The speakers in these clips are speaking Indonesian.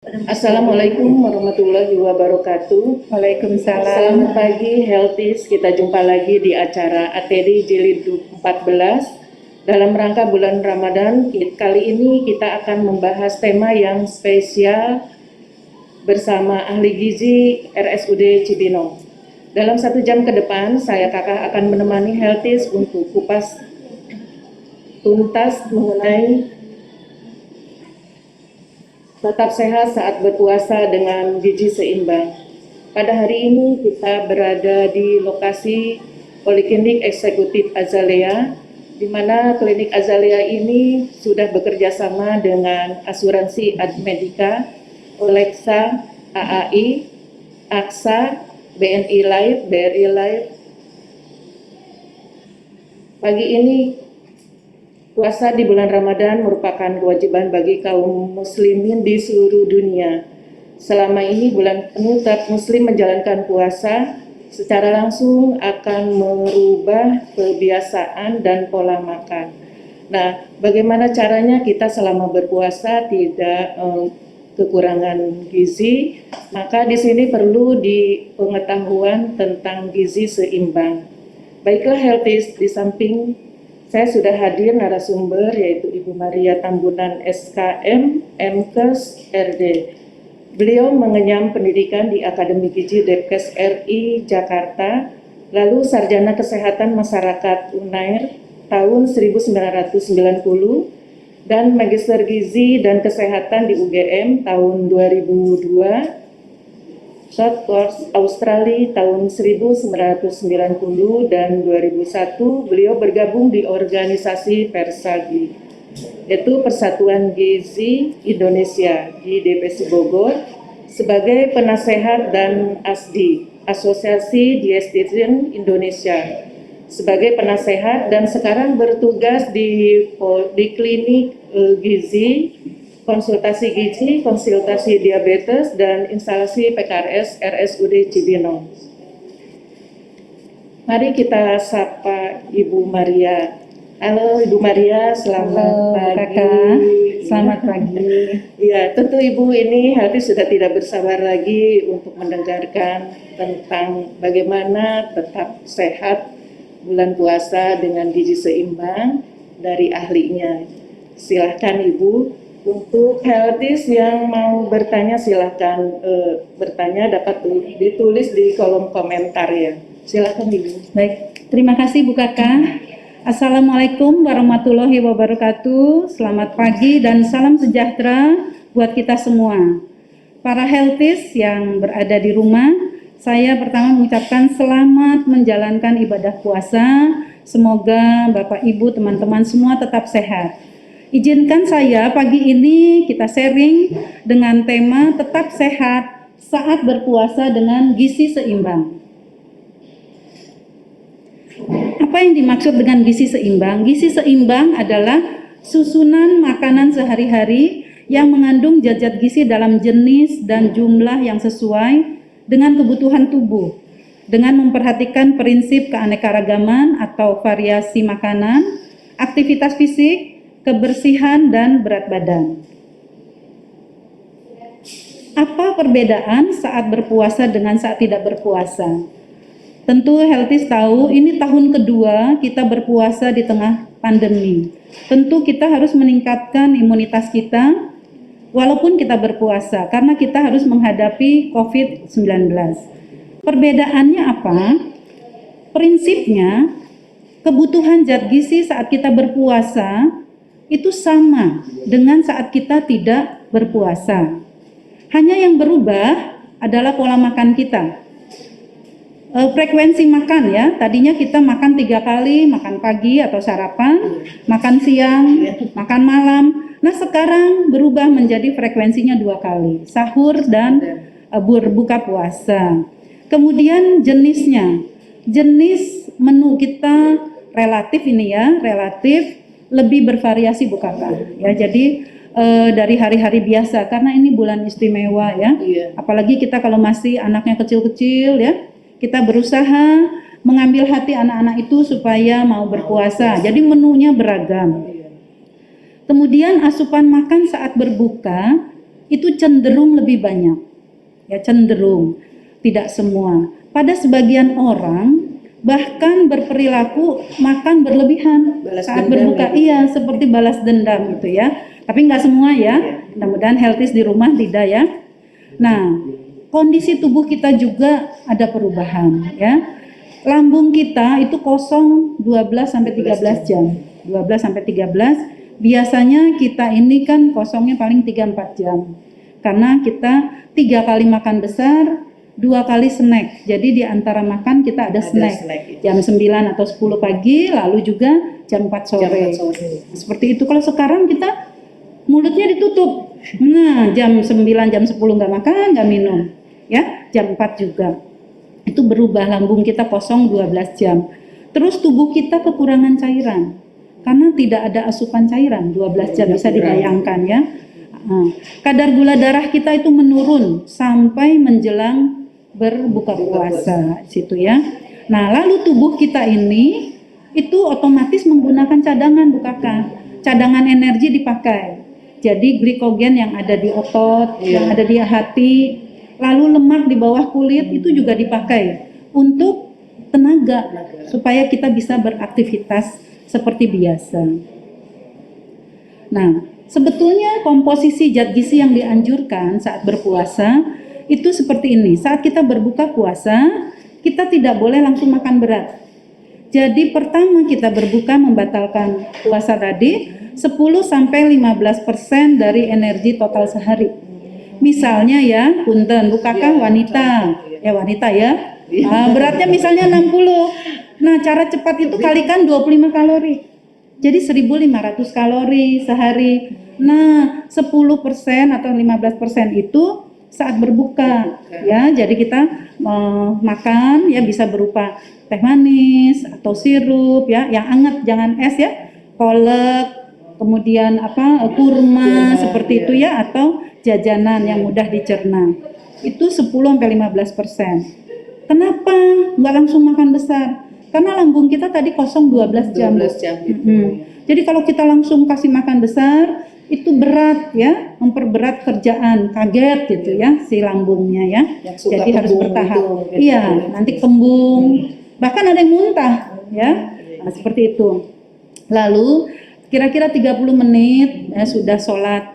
Assalamualaikum warahmatullahi wabarakatuh. Waalaikumsalam. Selamat pagi Healthies, kita jumpa lagi di acara ATD Jilid 14 dalam rangka bulan Ramadan. Kali ini kita akan membahas tema yang spesial bersama ahli gizi RSUD Cibinong. Dalam 1 jam ke depan, saya Kakak akan menemani Healthies untuk kupas tuntas mengenai tetap sehat saat berpuasa dengan gizi seimbang. Pada hari ini kita berada di lokasi Poliklinik Eksekutif Azalea, di mana klinik Azalea ini sudah bekerja sama dengan asuransi Admedika, Olexa, AAI, AXA, BNI Life, BRI Life. Pagi ini puasa di bulan Ramadan merupakan kewajiban bagi kaum muslimin di seluruh dunia. Selama ini bulan penuh umat muslim menjalankan puasa secara langsung akan merubah kebiasaan dan pola makan. Nah, bagaimana caranya kita selama berpuasa tidak kekurangan gizi? Maka di sini perlu pengetahuan tentang gizi seimbang. Baiklah Healthies, di samping saya sudah hadir narasumber yaitu Ibu Maria Tambunan SKM, MKes, RD. Beliau mengenyam pendidikan di Akademi Gizi Depkes RI Jakarta, lalu Sarjana Kesehatan Masyarakat UNAIR tahun 1990 dan Magister Gizi dan Kesehatan di UGM tahun 2002. Short Course Australia tahun 1990 dan 2001 beliau bergabung di organisasi Persagi, yaitu Persatuan Gizi Indonesia di DPC Bogor sebagai penasehat dan ASDI, Asosiasi Dietitian Indonesia, sebagai penasehat dan sekarang bertugas di klinik gizi, konsultasi gizi, konsultasi diabetes, dan instalasi PKRS RSUD Cibinong. Mari kita sapa Ibu Maria. Halo Ibu Maria, selamat pagi. Kakak, selamat pagi. Ya, tentu Ibu ini hati sudah tidak bersabar lagi untuk mendengarkan tentang bagaimana tetap sehat bulan puasa dengan gizi seimbang dari ahlinya. Silahkan Ibu. Untuk Healthies yang mau bertanya silahkan bertanya, dapat ditulis di kolom komentar ya. Silahkan Ibu. Baik, terima kasih Bu Kakak. Assalamualaikum warahmatullahi wabarakatuh. Selamat pagi dan salam sejahtera buat kita semua. Para Healthies yang berada di rumah, saya pertama mengucapkan selamat menjalankan ibadah puasa. Semoga Bapak Ibu teman-teman semua tetap sehat. Izinkan saya pagi ini kita sharing dengan tema tetap sehat saat berpuasa dengan gizi seimbang. Apa yang dimaksud dengan gizi seimbang? Gizi seimbang adalah susunan makanan sehari-hari yang mengandung zat-zat gizi dalam jenis dan jumlah yang sesuai dengan kebutuhan tubuh, dengan memperhatikan prinsip keanekaragaman atau variasi makanan, aktivitas fisik, kebersihan, dan berat badan. Apa perbedaan saat berpuasa dengan saat tidak berpuasa? Tentu Healthies tahu ini tahun kedua kita berpuasa di tengah pandemi. Tentu kita harus meningkatkan imunitas kita walaupun kita berpuasa karena kita harus menghadapi COVID-19. Perbedaannya apa? Prinsipnya kebutuhan zat gizi saat kita berpuasa itu sama dengan saat kita tidak berpuasa. Hanya yang berubah adalah pola makan kita. Frekuensi makan ya, tadinya kita makan 3 kali, makan pagi atau sarapan, makan siang, makan malam. Nah sekarang berubah menjadi frekuensinya 2 kali, sahur dan berbuka puasa. Kemudian jenisnya, jenis menu kita relatif ini ya, relatif lebih bervariasi Bu Kakak ya. Jadi dari hari-hari biasa karena ini bulan istimewa ya. Apalagi kita kalau masih anaknya kecil-kecil ya, kita berusaha mengambil hati anak-anak itu supaya mau berpuasa. Jadi menunya beragam. Kemudian asupan makan saat berbuka itu cenderung lebih banyak. Ya, cenderung, tidak semua. Pada sebagian orang bahkan berperilaku makan berlebihan Balas saat dendam berbuka. gitu. Iya, seperti balas dendam gitu ya. Tapi nggak semua ya. Mudah-mudahan healthies di rumah tidak ya. Nah, kondisi tubuh kita juga ada perubahan ya. Lambung kita itu kosong 12 sampai 13 jam. 12 sampai 13. Biasanya kita ini kan kosongnya paling 3-4 jam. Karena kita 3 kali makan besar, 2 kali snack. Jadi di antara makan kita ada snack. Jam 9 atau 10 pagi, lalu juga jam 4 sore. Seperti itu. Kalau sekarang kita mulutnya ditutup. Nah, jam 9, jam 10 nggak makan, nggak minum. Ya, jam 4 juga. Itu berubah, lambung kita kosong 12 jam. Terus tubuh kita kekurangan cairan. Karena tidak ada asupan cairan 12 jam, bisa dibayangkan ya. Kadar gula darah kita itu menurun sampai menjelang berbuka puasa situ ya. Nah, lalu tubuh kita ini itu otomatis menggunakan cadangan Bu Kakak. Cadangan energi dipakai. Jadi glikogen yang ada di otot, yang ada di hati, lalu lemak di bawah kulit itu juga dipakai untuk tenaga supaya kita bisa beraktivitas seperti biasa. Nah, sebetulnya komposisi zat gizi yang dianjurkan saat berpuasa itu seperti ini. Saat kita berbuka puasa, kita tidak boleh langsung makan berat. Jadi pertama kita berbuka membatalkan puasa tadi 10-15% dari energi total sehari. Misalnya ya, punten Bu Kakak wanita ya. Beratnya misalnya 60. Nah, cara cepat itu kalikan 25 kalori. Jadi 1.500 kalori sehari. Nah, 10% atau 15% itu saat berbuka ya. Jadi kita makan ya bisa berupa teh manis atau sirup ya, yang hangat jangan es ya. Kolak, kemudian kurma seperti itu ya, atau jajanan yang mudah dicerna. Itu 10-15%. Kenapa nggak langsung makan besar? Karena lambung kita tadi kosong 12 jam. 12 jam gitu. Jadi kalau kita langsung kasih makan besar, itu berat ya, memperberat kerjaan, kaget gitu ya si lambungnya ya. Jadi harus bertahap. Iya, nanti kembung, bahkan ada yang muntah ya. Nah, seperti itu. Lalu kira-kira 30 menit ya, sudah sholat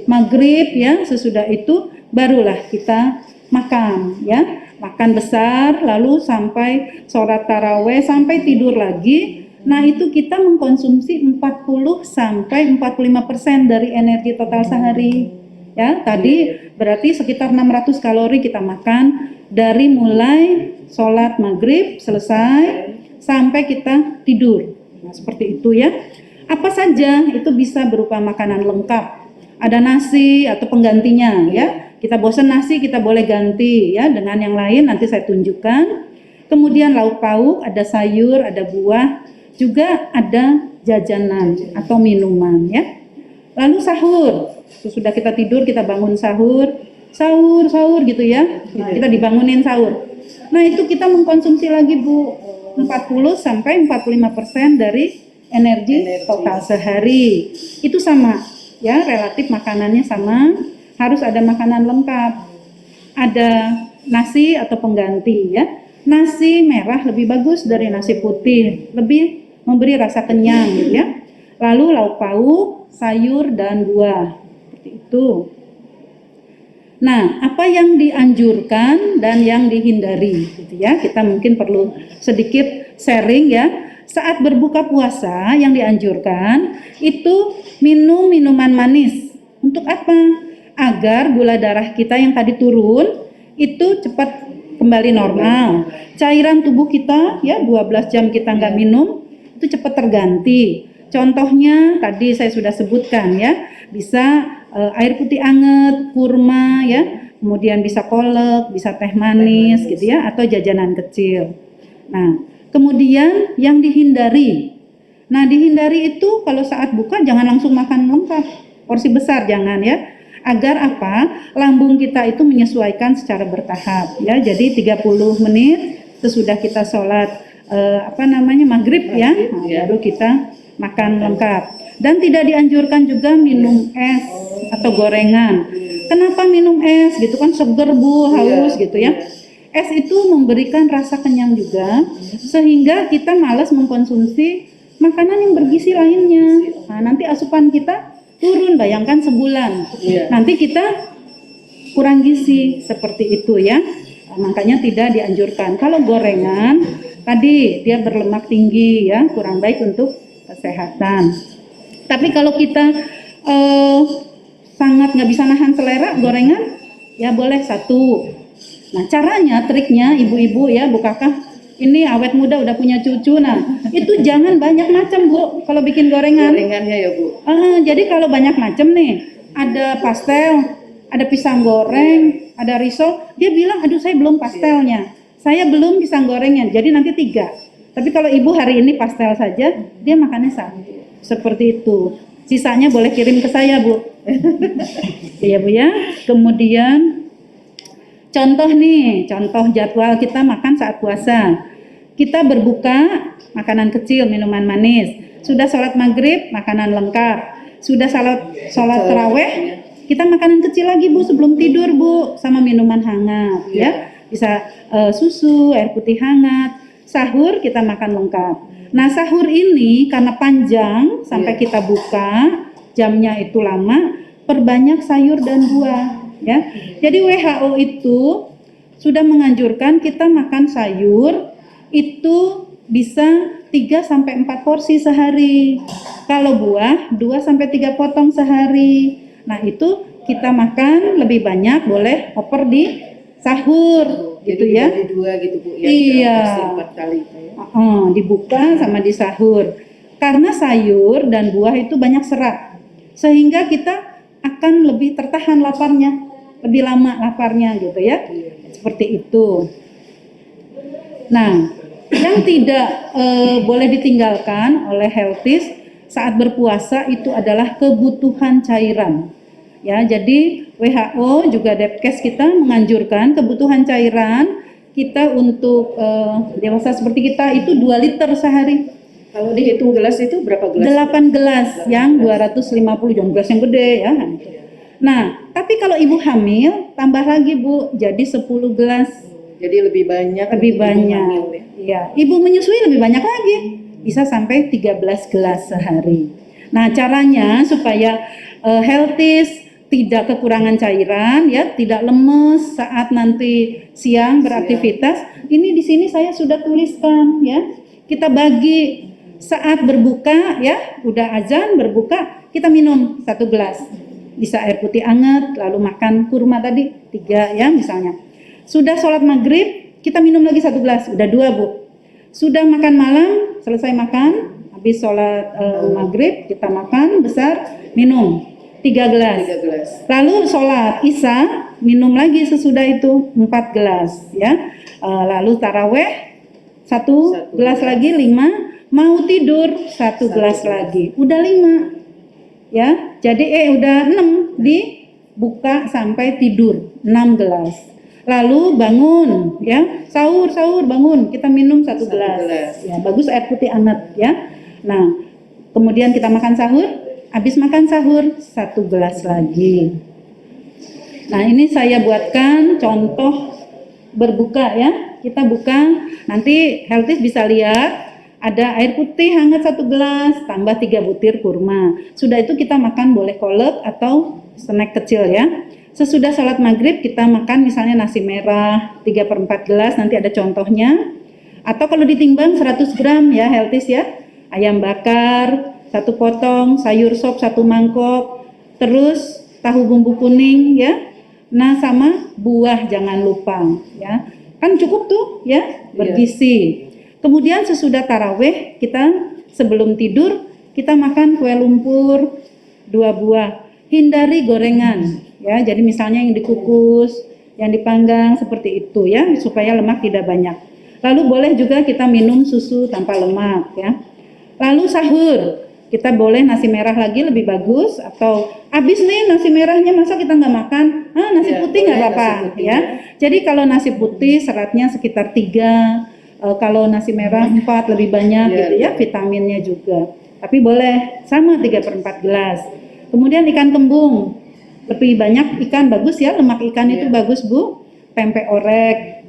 maghrib ya, sesudah itu barulah kita makan ya, makan besar lalu sampai sholat taraweh sampai tidur lagi. Nah, itu kita mengkonsumsi 40-45% dari energi total sehari ya. Tadi berarti sekitar 600 kalori kita makan dari mulai sholat maghrib selesai sampai kita tidur. Nah, seperti itu ya. Apa saja itu bisa berupa makanan lengkap. Ada nasi atau penggantinya ya. Kita bosan nasi, kita boleh ganti ya dengan yang lain, nanti saya tunjukkan. Kemudian lauk pauk, ada sayur, ada buah, juga ada jajanan atau minuman ya. Lalu sahur. Sesudah kita tidur, kita bangun sahur gitu ya. Kita dibangunin sahur. Nah, itu kita mengkonsumsi lagi Bu 40-45% dari energi total sehari. Itu sama ya, relatif makanannya sama, harus ada makanan lengkap. Ada nasi atau pengganti ya. Nasi merah lebih bagus dari nasi putih, lebih memberi rasa kenyang gitu ya. Lalu lauk pauk, sayur dan buah. Seperti itu. Nah, apa yang dianjurkan dan yang dihindari gitu ya. Kita mungkin perlu sedikit sharing ya. Saat berbuka puasa yang dianjurkan itu minum minuman manis. Untuk apa? Agar gula darah kita yang tadi turun itu cepat kembali normal. Cairan tubuh kita ya 12 jam kita nggak minum itu cepat terganti. Contohnya tadi saya sudah sebutkan ya, bisa air putih anget, kurma ya, kemudian bisa kolak, bisa teh manis gitu ya, atau jajanan kecil. Nah, kemudian yang dihindari. Nah, dihindari itu kalau saat buka jangan langsung makan lengkap, porsi besar jangan ya. Agar apa? Lambung kita itu menyesuaikan secara bertahap ya. Jadi 30 menit sesudah kita sholat maghrib ya, nah, baru kita makan lengkap. Dan tidak dianjurkan juga minum es atau gorengan. Kenapa minum es gitu kan, seger Bu, haus gitu ya. Es itu memberikan rasa kenyang juga, sehingga kita malas mengkonsumsi makanan yang bergizi lainnya. Nah, nanti asupan kita turun, bayangkan sebulan. Nanti kita kurang gizi, seperti itu ya. Makanya tidak dianjurkan. Kalau gorengan, tadi dia berlemak tinggi ya, kurang baik untuk kesehatan. Tapi kalau kita sangat nggak bisa nahan selera gorengan, ya boleh satu. Nah caranya, triknya ibu-ibu ya, Bu Kakak, ini awet muda udah punya cucu, nah itu jangan banyak macam Bu kalau bikin gorengan. Gorengannya ya Bu. Jadi kalau banyak macam nih, ada pastel, ada pisang goreng, ada risol, dia bilang aduh saya belum pastelnya, saya belum pisang gorengnya, jadi nanti 3. Tapi kalau ibu hari ini pastel saja, dia makannya 1, seperti itu. Sisanya boleh kirim ke saya Bu. Iya Bu ya. Kemudian contoh nih, contoh jadwal kita makan saat puasa. Kita berbuka, makanan kecil, minuman manis. Sudah sholat maghrib, makanan lengkap. Sudah sholat taraweh, kita makanan kecil lagi Bu sebelum tidur Bu, sama minuman hangat ya. Bisa susu, air putih hangat. Sahur kita makan lengkap. Nah sahur ini karena panjang sampai kita buka, jamnya itu lama, perbanyak sayur dan buah ya. Jadi WHO itu sudah menganjurkan kita makan sayur itu bisa 3 sampai 4 porsi sehari. Kalau buah 2 sampai 3 potong sehari. Nah, itu kita makan lebih banyak, boleh oper di sahur gitu ya. Jadi 2 gitu Bu ya. Iya. 4 kali ya. Dibuka sama di sahur. Karena sayur dan buah itu banyak serat. Sehingga kita akan lebih tertahan laparnya, lebih lama laparnya gitu ya. Seperti itu. Nah, yang tidak boleh ditinggalkan oleh healthies saat berpuasa itu adalah kebutuhan cairan. Ya, jadi WHO juga Depkes kita menganjurkan kebutuhan cairan kita untuk dewasa seperti kita itu 2 liter sehari. Kalau dihitung gelas itu berapa gelas? 8 gelas yang 250, jangan gelas yang gede ya. Nah, tapi kalau ibu hamil tambah lagi Bu, jadi 10 gelas. Jadi lebih banyak. Lebih banyak. Hamil, ya? Iya, ibu menyusui lebih banyak lagi. Bisa sampai 13 gelas sehari. Nah, caranya supaya healthies tidak kekurangan cairan ya, tidak lemes saat nanti siang beraktivitas. Ini di sini saya sudah tuliskan ya. Kita bagi saat berbuka ya, udah azan berbuka, kita minum 1 gelas. Bisa air putih hangat, lalu makan kurma tadi 3 ya misalnya. Sudah sholat maghrib, kita minum lagi 1 gelas, udah 2 Bu. Sudah makan malam, selesai makan, habis sholat maghrib, kita makan besar, minum 3 gelas. 3 gelas. Lalu sholat isya, minum lagi sesudah itu 4 gelas ya. Lalu taraweh 1 gelas lagi 5, mau tidur 1 gelas lagi, udah 5 ya. Jadi udah 6, dibuka sampai tidur 6 gelas. Lalu bangun ya, sahur bangun, kita minum 1 gelas. Ya, bagus air putih hangat ya. Nah, kemudian kita makan sahur, habis makan sahur 1 gelas lagi. Nah, ini saya buatkan contoh berbuka ya. Kita buka, nanti healthies bisa lihat ada air putih hangat 1 gelas, tambah 3 butir kurma. Sudah itu kita makan boleh kolak atau snack kecil ya. Sesudah sholat maghrib kita makan misalnya nasi merah 3/4 gelas, nanti ada contohnya. Atau kalau ditimbang 100 gram ya healthies ya. Ayam bakar 1 potong, sayur sop 1 mangkok, terus tahu bumbu kuning ya. Nah sama buah jangan lupa ya. Kan cukup tuh ya, bergizi. Kemudian sesudah taraweh kita sebelum tidur kita makan kue lumpur 2 buah. Hindari gorengan ya, jadi misalnya yang dikukus, yang dipanggang seperti itu ya, supaya lemak tidak banyak. Lalu boleh juga kita minum susu tanpa lemak ya. Lalu sahur, kita boleh nasi merah lagi lebih bagus, atau habis nih nasi merahnya masa kita nggak makan, nasi putih nggak apa-apa ya. Jadi kalau nasi putih seratnya sekitar 3, kalau nasi merah 4 lebih banyak gitu ya, vitaminnya juga. Tapi boleh sama 3/4 gelas. Kemudian ikan kembung lebih banyak ikan bagus ya, lemak ikan itu bagus Bu. Pempek orek,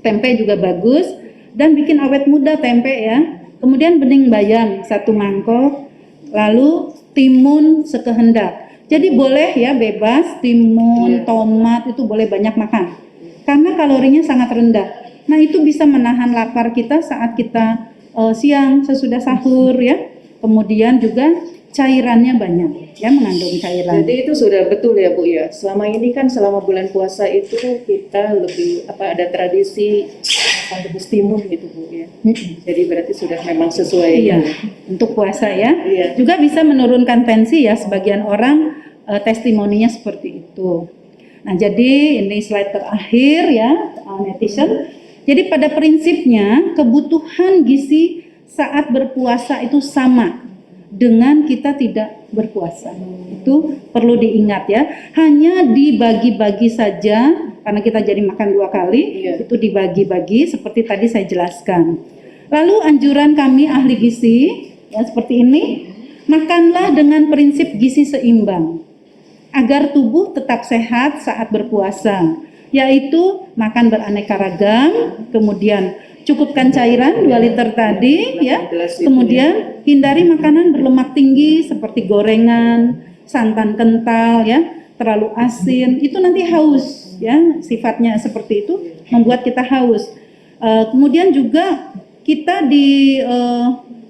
tempe juga bagus dan bikin awet muda tempe ya. Kemudian bening bayam 1 mangkok, lalu timun sekehendak. Jadi boleh ya bebas timun, tomat itu boleh banyak makan. Karena kalorinya sangat rendah. Nah, itu bisa menahan lapar kita saat kita siang sesudah sahur ya. Kemudian juga cairannya banyak ya, mengandung cairan. Jadi itu sudah betul ya Bu ya. Selama ini kan selama bulan puasa itu kita lebih ada tradisi rebus timun gitu Bu ya. Jadi berarti sudah memang sesuai. Iya, untuk puasa ya. Iya. Juga bisa menurunkan tensi ya, sebagian orang testimoninya seperti itu. Nah, jadi ini slide terakhir ya, netizen. Jadi pada prinsipnya kebutuhan gizi saat berpuasa itu sama dengan kita tidak berpuasa. Itu perlu diingat ya. Hanya dibagi-bagi saja karena kita jadi makan 2 kali, itu dibagi-bagi seperti tadi saya jelaskan. Lalu anjuran kami ahli gizi ya seperti ini, makanlah dengan prinsip gizi seimbang agar tubuh tetap sehat saat berpuasa, yaitu makan beraneka ragam, kemudian cukupkan cairan 2 liter tadi ya. Kemudian hindari makanan berlemak tinggi seperti gorengan, santan kental ya, terlalu asin. Itu nanti haus ya, sifatnya seperti itu membuat kita haus. Kemudian juga kita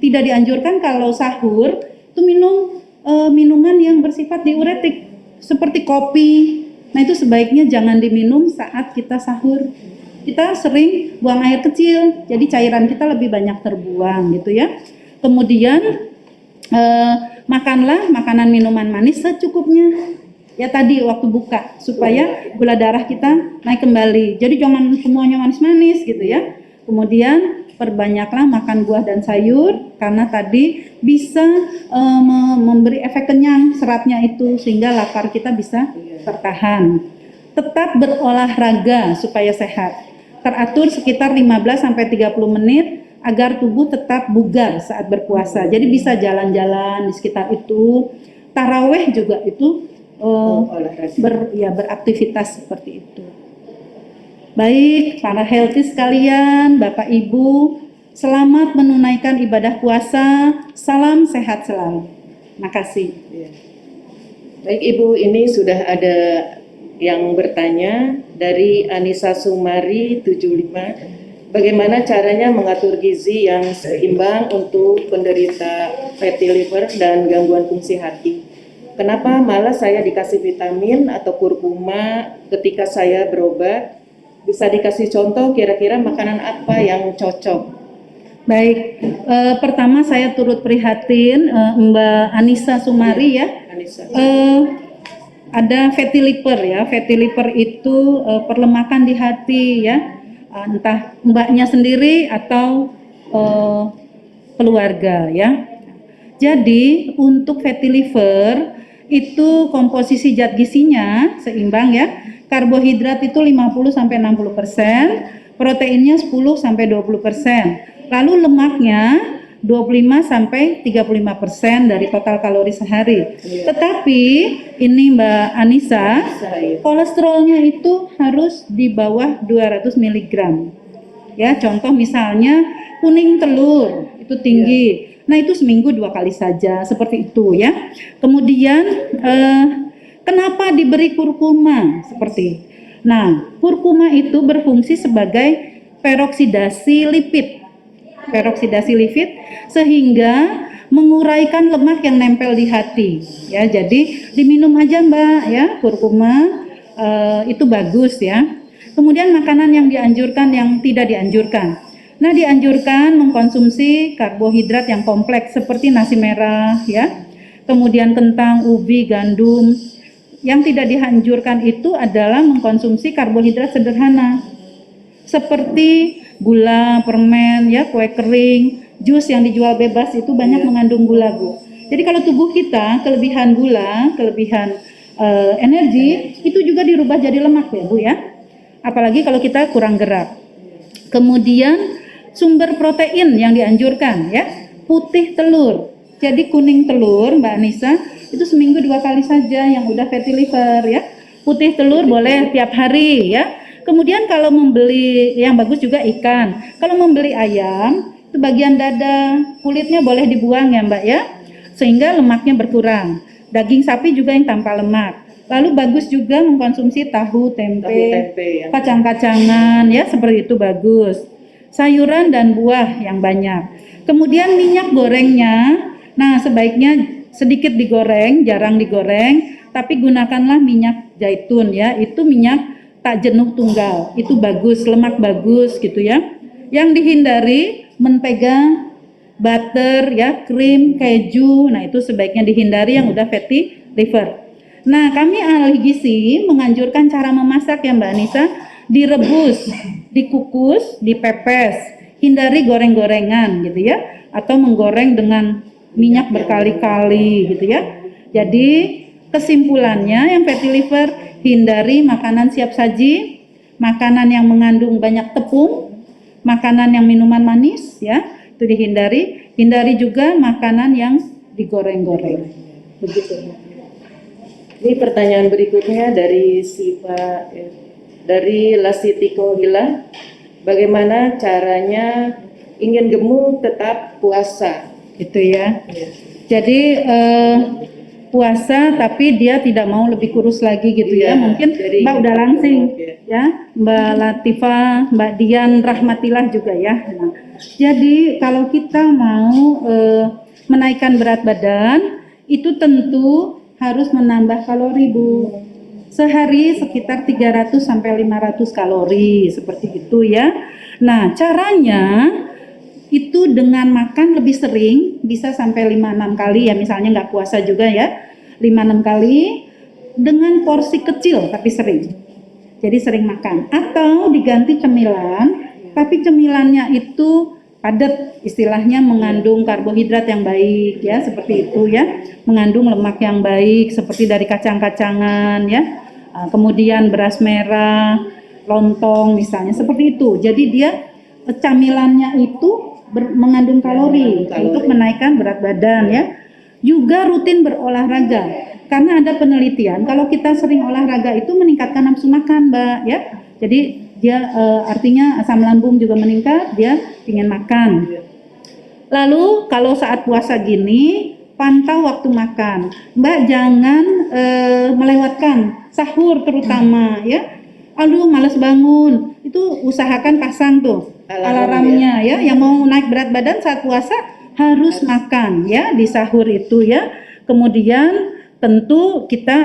tidak dianjurkan kalau sahur itu minum minuman yang bersifat diuretik seperti kopi. Nah, itu sebaiknya jangan diminum saat kita sahur. Kita sering buang air kecil, jadi cairan kita lebih banyak terbuang gitu ya. Kemudian makanlah makanan minuman manis secukupnya. Ya tadi waktu buka supaya gula darah kita naik kembali. Jadi jangan semuanya manis-manis gitu ya. Kemudian perbanyaklah makan buah dan sayur karena tadi bisa memberi efek kenyang seratnya itu sehingga lapar kita bisa tertahan. Tetap berolahraga supaya sehat. Teratur sekitar 15 sampai 30 menit agar tubuh tetap bugar saat berpuasa. Jadi bisa jalan-jalan di sekitar itu. Taraweh juga itu beraktivitas seperti itu. Baik, para healthy sekalian, Bapak Ibu, selamat menunaikan ibadah puasa. Salam sehat selalu. Makasih. Baik Ibu, ini sudah ada yang bertanya dari Anissa Sumari 75. Bagaimana caranya mengatur gizi yang seimbang untuk penderita fatty liver dan gangguan fungsi hati? Kenapa malah saya dikasih vitamin atau kurkuma ketika saya berobat? Bisa dikasih contoh kira-kira makanan apa yang cocok? Baik, pertama saya turut prihatin Mbak Anissa Sumari ya. Anissa. Ada fatty liver ya. Fatty liver itu perlemakan di hati ya. Entah mbaknya sendiri atau keluarga ya. Jadi untuk fatty liver itu komposisi zat gizinya seimbang ya. Karbohidrat itu 50 sampai 60%, proteinnya 10 sampai 20%. Lalu lemaknya 25 sampai 35% dari total kalori sehari. Tetapi ini Mbak Anissa, kolesterolnya itu harus di bawah 200 mg. Ya, contoh misalnya kuning telur itu tinggi. Nah, itu seminggu 2 kali saja, seperti itu ya. Kemudian kenapa diberi kurkuma seperti? Nah, kurkuma itu berfungsi sebagai peroksidasi lipid sehingga menguraikan lemak yang nempel di hati ya. Jadi diminum aja Mbak ya, kurkuma itu bagus ya. Kemudian makanan yang dianjurkan, yang tidak dianjurkan. Nah, dianjurkan mengkonsumsi karbohidrat yang kompleks seperti nasi merah ya. Kemudian kentang, ubi, gandum. Yang tidak dianjurkan itu adalah mengkonsumsi karbohidrat sederhana seperti gula, permen, ya, kue kering, jus yang dijual bebas itu banyak mengandung gula, Bu. Jadi kalau tubuh kita kelebihan gula, kelebihan energi, itu juga dirubah jadi lemak ya, Bu ya. Apalagi kalau kita kurang gerak. Kemudian sumber protein yang dianjurkan ya, putih telur. Jadi kuning telur, Mbak Anissa, itu seminggu 2 kali saja yang udah fatty liver ya. Putih telur boleh tiap hari ya. Kemudian kalau membeli yang bagus juga ikan. Kalau membeli ayam, itu bagian dada, kulitnya boleh dibuang ya Mbak ya. Sehingga lemaknya berkurang. Daging sapi juga yang tanpa lemak. Lalu bagus juga mengkonsumsi tahu, tempe, ya. kacang-kacangan ya, seperti itu bagus. Sayuran dan buah yang banyak. Kemudian minyak gorengnya, nah sebaiknya sedikit digoreng, jarang digoreng, tapi gunakanlah minyak zaitun ya, itu minyak tak jenuh tunggal, itu bagus, lemak bagus gitu ya. Yang dihindari mentega, butter ya, krim, keju, nah itu sebaiknya dihindari yang udah fatty liver. Nah, kami ahli gizi menganjurkan cara memasak ya Mbak Anissa, direbus, dikukus, dipepes, hindari goreng-gorengan gitu ya, atau menggoreng dengan minyak berkali-kali gitu ya. Jadi kesimpulannya yang fatty liver, hindari makanan siap saji, makanan yang mengandung banyak tepung, makanan yang minuman manis ya, itu dihindari. Hindari juga makanan yang digoreng-goreng. Begitu. Ini pertanyaan berikutnya dari dari Lasitiko Hila. Bagaimana caranya ingin gemuk tetap puasa? Gitu ya. Jadi puasa tapi dia tidak mau lebih kurus lagi gitu ya. Mungkin Mbak udah langsing ya, Mbak Latifah, Mbak Dian Rahmatillah juga ya. Nah, jadi kalau kita mau menaikkan berat badan itu tentu harus menambah kalori Bu. Sehari sekitar 300 sampai 500 kalori seperti itu ya. Nah, caranya itu dengan makan lebih sering, bisa sampai 5-6 kali ya, misalnya nggak puasa juga ya, 5-6 kali dengan porsi kecil tapi sering. Jadi sering makan, atau diganti cemilan, tapi cemilannya itu padat, istilahnya mengandung karbohidrat yang baik ya, seperti itu ya, mengandung lemak yang baik seperti dari kacang-kacangan ya, kemudian beras merah, lontong misalnya, seperti itu. Jadi dia camilannya itu mengandung kalori untuk menaikkan berat badan ya. Juga rutin berolahraga, karena ada penelitian kalau kita sering olahraga itu meningkatkan nafsu makan Mbak ya. Jadi dia artinya asam lambung juga meningkat, dia ingin makan. Lalu kalau saat puasa gini, pantau waktu makan Mbak, jangan melewatkan sahur terutama ya. Aduh males bangun, itu usahakan pasang tuh alarmnya ya. Yang mau naik berat badan saat puasa harus makan ya di sahur itu ya. Kemudian tentu kita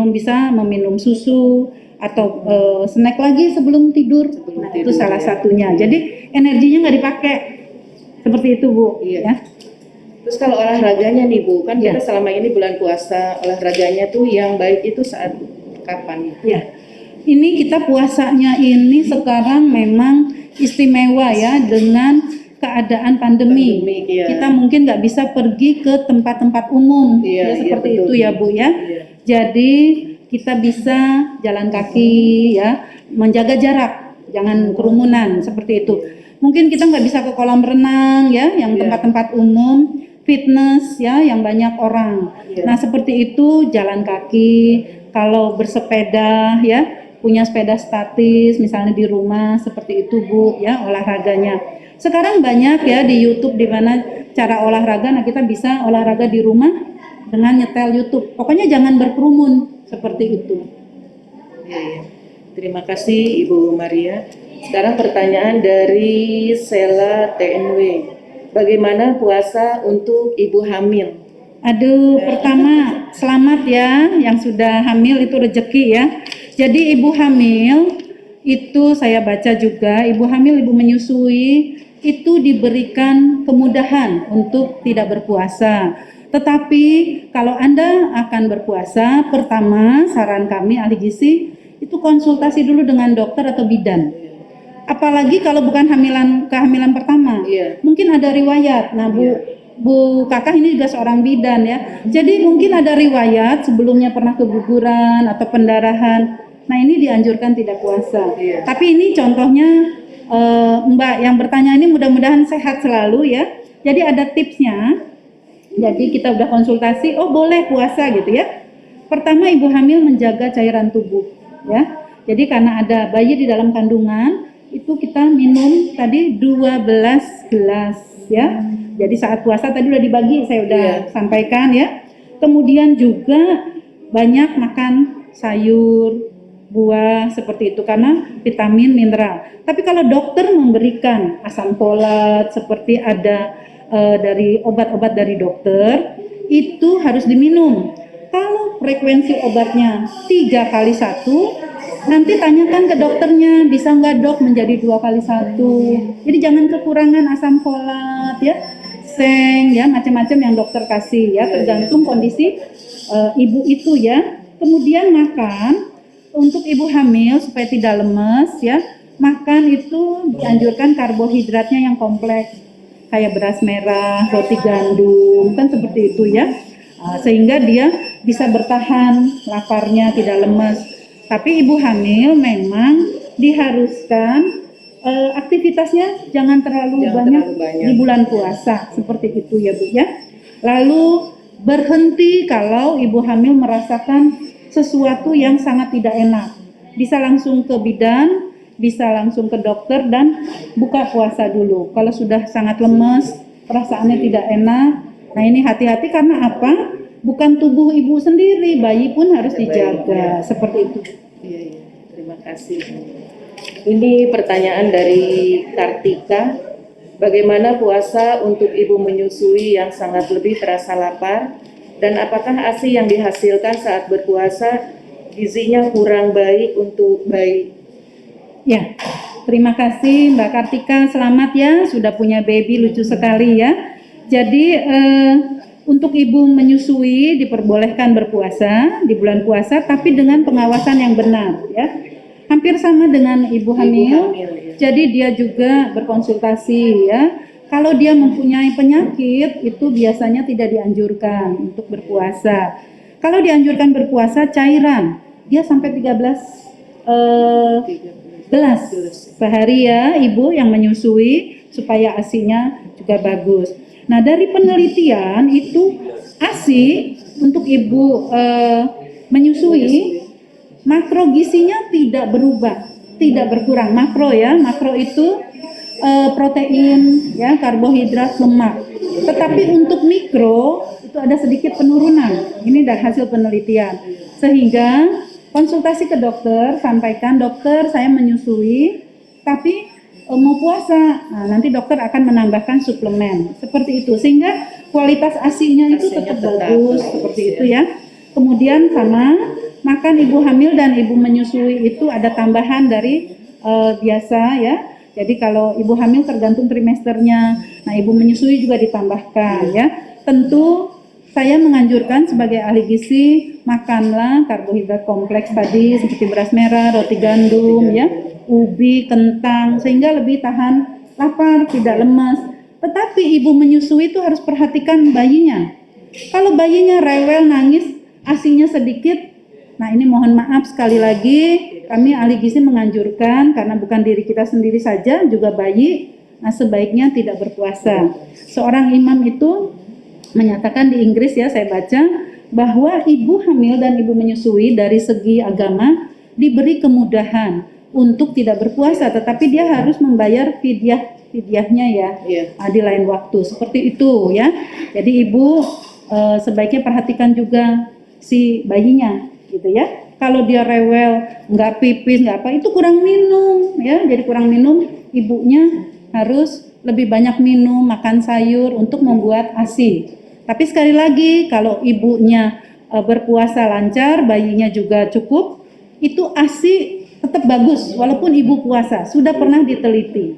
bisa meminum susu atau snack lagi sebelum tidur. Nah, itu salah satunya. Jadi energinya nggak dipakai seperti itu Bu. Ya. Terus kalau olahraganya nih Bu, kan kita selama ini bulan puasa, olahraganya tuh yang baik itu saat kapan? Ya. Ini kita puasanya ini sekarang memang istimewa ya dengan keadaan pandemi. Kita mungkin nggak bisa pergi ke tempat-tempat umum ya seperti itu ya Bu ya. Jadi kita bisa jalan kaki ya, menjaga jarak, jangan kerumunan seperti itu. Mungkin kita nggak bisa ke kolam renang ya, yang tempat-tempat umum, fitness ya, yang banyak orang. Nah seperti itu jalan kaki, kalau bersepeda ya, punya sepeda statis misalnya di rumah seperti itu Bu ya, olahraganya. Sekarang banyak ya di YouTube di mana cara olahraga, nah kita bisa olahraga di rumah dengan nyetel YouTube. Pokoknya jangan berkerumun seperti itu. Ya. Terima kasih Ibu Maria. Sekarang pertanyaan dari Sela TNW. Bagaimana puasa untuk ibu hamil? Aduh, pertama selamat ya yang sudah hamil, itu rezeki ya. Jadi ibu hamil itu saya baca juga, ibu hamil, ibu menyusui itu diberikan kemudahan untuk tidak berpuasa. Tetapi kalau Anda akan berpuasa, pertama saran kami ahli gizi itu konsultasi dulu dengan dokter atau bidan. Apalagi kalau bukan kehamilan pertama, mungkin ada riwayat. Nah Bu Kakak ini juga seorang bidan ya. Jadi mungkin ada riwayat sebelumnya pernah keguguran atau pendarahan. Nah ini dianjurkan tidak puasa. Tapi ini contohnya Mbak yang bertanya ini mudah-mudahan sehat selalu ya. Jadi ada tipsnya. Jadi kita udah konsultasi, oh boleh puasa gitu ya. Pertama, ibu hamil menjaga cairan tubuh ya. Jadi karena ada bayi di dalam kandungan, itu kita minum tadi 12 gelas ya. Jadi saat puasa tadi udah dibagi, saya udah sampaikan ya. Kemudian juga banyak makan sayur, buah seperti itu karena vitamin, mineral. Tapi kalau dokter memberikan asam folat seperti ada dari obat-obat dari dokter, itu harus diminum. Kalau frekuensi obatnya 3 kali 1, nanti tanyakan ke dokternya, bisa nggak dok menjadi 2 kali 1. Jadi jangan kekurangan asam folat ya, seng ya, macam-macam yang dokter kasih ya, tergantung kondisi ibu itu ya. Kemudian makan untuk ibu hamil supaya tidak lemes ya, makan itu dianjurkan karbohidratnya yang kompleks kayak beras merah, roti gandum, kan seperti itu ya. Sehingga dia bisa bertahan laparnya, tidak lemes. Tapi ibu hamil memang diharuskan aktivitasnya jangan terlalu banyak di bulan puasa, seperti itu ya Bu ya. Lalu berhenti kalau ibu hamil merasakan sesuatu yang sangat tidak enak. Bisa langsung ke bidan, bisa langsung ke dokter dan buka puasa dulu. Kalau sudah sangat lemes, perasaannya tidak enak, nah ini hati-hati karena apa? Bukan tubuh ibu sendiri, bayi pun harus dijaga, seperti itu. Iya, terima kasih. Ini pertanyaan dari Kartika. Bagaimana puasa untuk ibu menyusui yang sangat lebih terasa lapar? Dan apakah ASI yang dihasilkan saat berpuasa gizinya kurang baik untuk bayi? Ya, terima kasih Mbak Kartika, selamat ya sudah punya baby, lucu sekali ya. Jadi untuk ibu menyusui diperbolehkan berpuasa di bulan puasa, tapi dengan pengawasan yang benar ya. Hampir sama dengan ibu hamil ya. Jadi dia juga berkonsultasi ya. Kalau dia mempunyai penyakit itu biasanya tidak dianjurkan untuk berpuasa. Kalau dianjurkan berpuasa cairan, dia sampai 13 gelas sehari ya ibu yang menyusui supaya ASI-nya juga bagus. Nah dari penelitian itu ASI untuk ibu menyusui makro gizinya tidak berubah, tidak berkurang. Makro ya, makro itu protein ya, karbohidrat, lemak. Tetapi untuk mikro itu ada sedikit penurunan. Ini dari hasil penelitian. Sehingga konsultasi ke dokter, sampaikan dokter saya menyusui tapi mau puasa. Nah, nanti dokter akan menambahkan suplemen seperti itu sehingga kualitas ASI-nya itu tetap bagus seperti itu ya. Kemudian sama makan ibu hamil dan ibu menyusui itu ada tambahan dari biasa ya. Jadi kalau ibu hamil tergantung trimesternya. Nah, ibu menyusui juga ditambahkan ya. Tentu saya menganjurkan sebagai ahli gizi makanlah karbohidrat kompleks tadi seperti beras merah, roti gandum ya, ubi, kentang sehingga lebih tahan lapar, tidak lemas. Tetapi ibu menyusui itu harus perhatikan bayinya. Kalau bayinya rewel, nangis, ASI-nya sedikit, nah ini mohon maaf sekali lagi kami ahli gizi menganjurkan karena bukan diri kita sendiri saja juga bayi, nah sebaiknya tidak berpuasa. Seorang imam itu menyatakan di Inggris ya saya baca bahwa ibu hamil dan ibu menyusui dari segi agama diberi kemudahan untuk tidak berpuasa, tetapi dia harus membayar fidyahnya ya di lain waktu seperti itu ya. Jadi ibu sebaiknya perhatikan juga si bayinya gitu ya. Kalau dia rewel, nggak pipis, nggak apa, itu kurang minum ya. Jadi kurang minum, ibunya harus lebih banyak minum, makan sayur untuk membuat ASI. Tapi sekali lagi, kalau ibunya berpuasa lancar, bayinya juga cukup, itu ASI tetap bagus walaupun ibu puasa. Sudah pernah diteliti.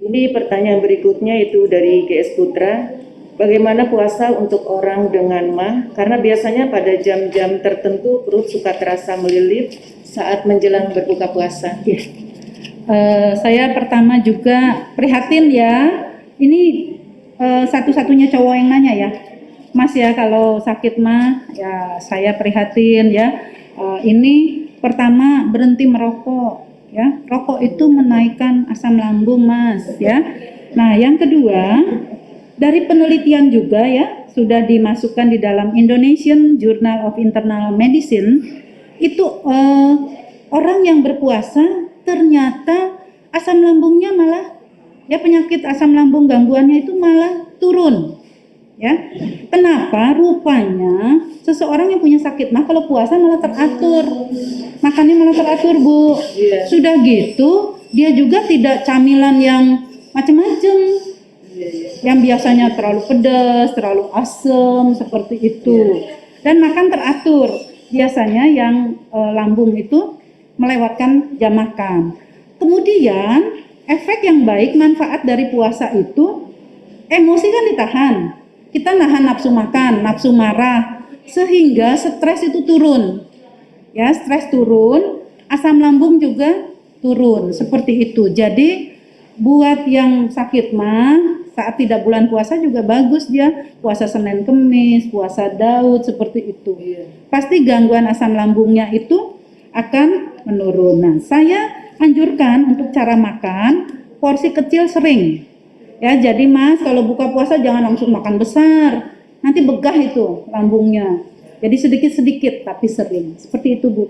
Ini pertanyaan berikutnya itu dari GS Putra. Bagaimana puasa untuk orang dengan MAH? Karena biasanya pada jam-jam tertentu perut suka terasa melilit saat menjelang berbuka puasa. Ya. Saya pertama juga prihatin ya. Ini satu-satunya cowok yang nanya ya, Mas ya kalau sakit mah ya saya prihatin ya. Ini pertama berhenti merokok ya. Rokok itu menaikkan asam lambung Mas ya. Nah, yang kedua, dari penelitian juga ya, sudah dimasukkan di dalam Indonesian Journal of Internal Medicine, itu orang yang berpuasa ternyata asam lambungnya malah, ya penyakit asam lambung gangguannya itu malah turun. Ya, kenapa? Rupanya seseorang yang punya sakit mah kalau puasa malah teratur, makannya malah teratur, Bu. Iya. Sudah gitu, dia juga tidak camilan yang macam-macam, yang biasanya terlalu pedas, terlalu asam seperti itu, dan makan teratur. Biasanya yang lambung itu melewatkan jam makan. Kemudian efek yang baik, manfaat dari puasa itu, emosi kan ditahan. Kita nahan nafsu makan, nafsu marah, sehingga stres itu turun. Ya, stres turun, asam lambung juga turun, seperti itu. Jadi buat yang sakit mah saat tidak bulan puasa juga bagus dia puasa Senin Kemis, puasa Daud seperti itu. Pasti gangguan asam lambungnya itu akan menurun. Nah, saya anjurkan untuk cara makan porsi kecil sering. Ya, jadi Mas kalau buka puasa jangan langsung makan besar, nanti begah itu lambungnya. Jadi sedikit-sedikit tapi sering. Seperti itu, Bu.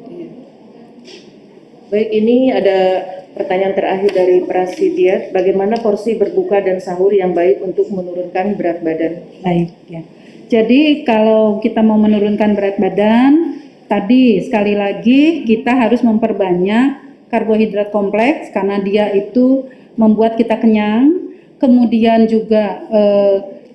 Baik, ini ada pertanyaan terakhir dari Prasidya. Bagaimana porsi berbuka dan sahur yang baik untuk menurunkan berat badan? Baik, ya. Jadi kalau kita mau menurunkan berat badan, tadi sekali lagi kita harus memperbanyak karbohidrat kompleks karena dia itu membuat kita kenyang. Kemudian juga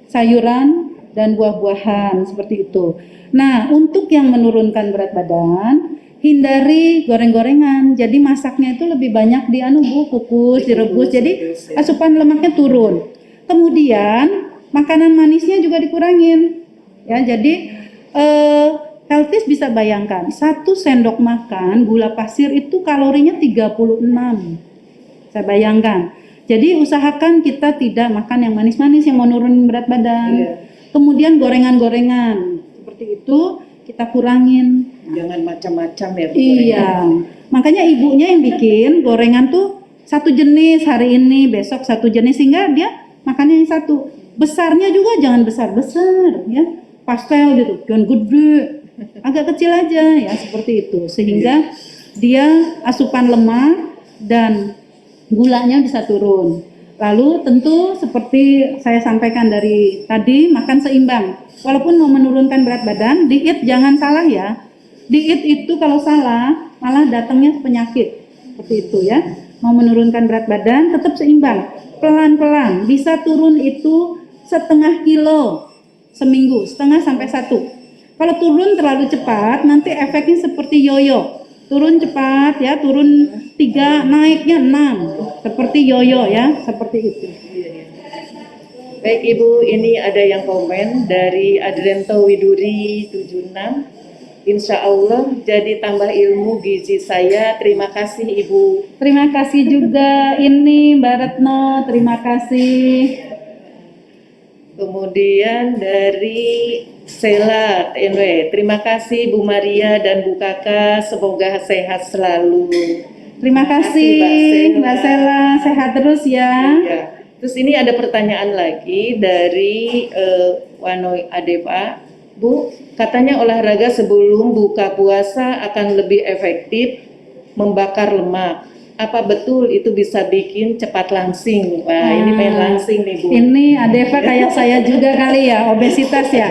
sayuran dan buah-buahan seperti itu. Nah, untuk yang menurunkan berat badan, hindari goreng-gorengan. Jadi masaknya itu lebih banyak di Bu, kukus, direbus. Jadi asupan lemaknya turun. Kemudian makanan manisnya juga dikurangin. Ya, jadi healthies bisa bayangkan 1 sendok makan gula pasir itu kalorinya 36. Saya bayangkan. Jadi usahakan kita tidak makan yang manis-manis yang menurunkan berat badan. Kemudian gorengan-gorengan seperti itu kita kurangin. Jangan macam-macam ya, Bu. Iya, makanya ibunya yang bikin gorengan tuh satu jenis hari ini, besok satu jenis, sehingga dia makannya yang satu. Besarnya juga jangan besar-besar, ya, pastel gitu, jangan gede, agak kecil aja, ya seperti itu, sehingga dia asupan lemak dan gulanya bisa turun. Lalu tentu seperti saya sampaikan dari tadi, makan seimbang. Walaupun mau menurunkan berat badan, diet jangan salah ya. Diet itu kalau salah malah datangnya penyakit. Seperti itu ya. Mau menurunkan berat badan tetap seimbang. Pelan-pelan bisa turun itu 0,5 kilo seminggu, 0,5 sampai 1. Kalau turun terlalu cepat nanti efeknya seperti yoyo. Turun cepat ya, turun 3 naiknya 6. Seperti yoyo ya, seperti itu. Baik Ibu, ini ada yang komen dari Adrento Widuri 76. Insya Allah jadi tambah ilmu gizi saya. Terima kasih Ibu. Terima kasih juga ini Mbak Retno, terima kasih. Kemudian dari Sela TNW, terima kasih Bu Maria dan Bu Kakak, semoga sehat selalu. Terima kasih Mbak Sela, sehat terus ya. Ya. Terus ini ada pertanyaan lagi dari Wanoy Adepa. Bu, katanya olahraga sebelum buka puasa akan lebih efektif membakar lemak. Apa betul itu bisa bikin cepat langsing? Wah, ini pengen langsing nih Bu. Ini Adeva kayak saya juga kali ya, obesitas ya.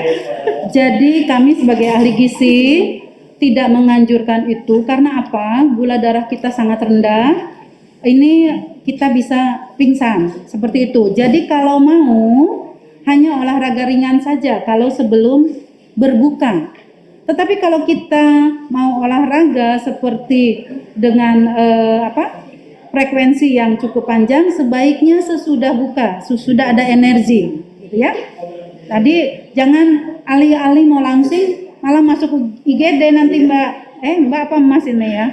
Jadi kami sebagai ahli gizi tidak menganjurkan itu karena apa? Gula darah kita sangat rendah. Ini kita bisa pingsan seperti itu. Jadi kalau mau hanya olahraga ringan saja kalau sebelum berbuka. Tetapi kalau kita mau olahraga seperti dengan frekuensi yang cukup panjang, sebaiknya sesudah buka, sesudah ada energi, gitu ya. Tadi jangan alih-alih mau langsing malah masuk IGD nanti Mbak. Mbak apa Mas ini ya?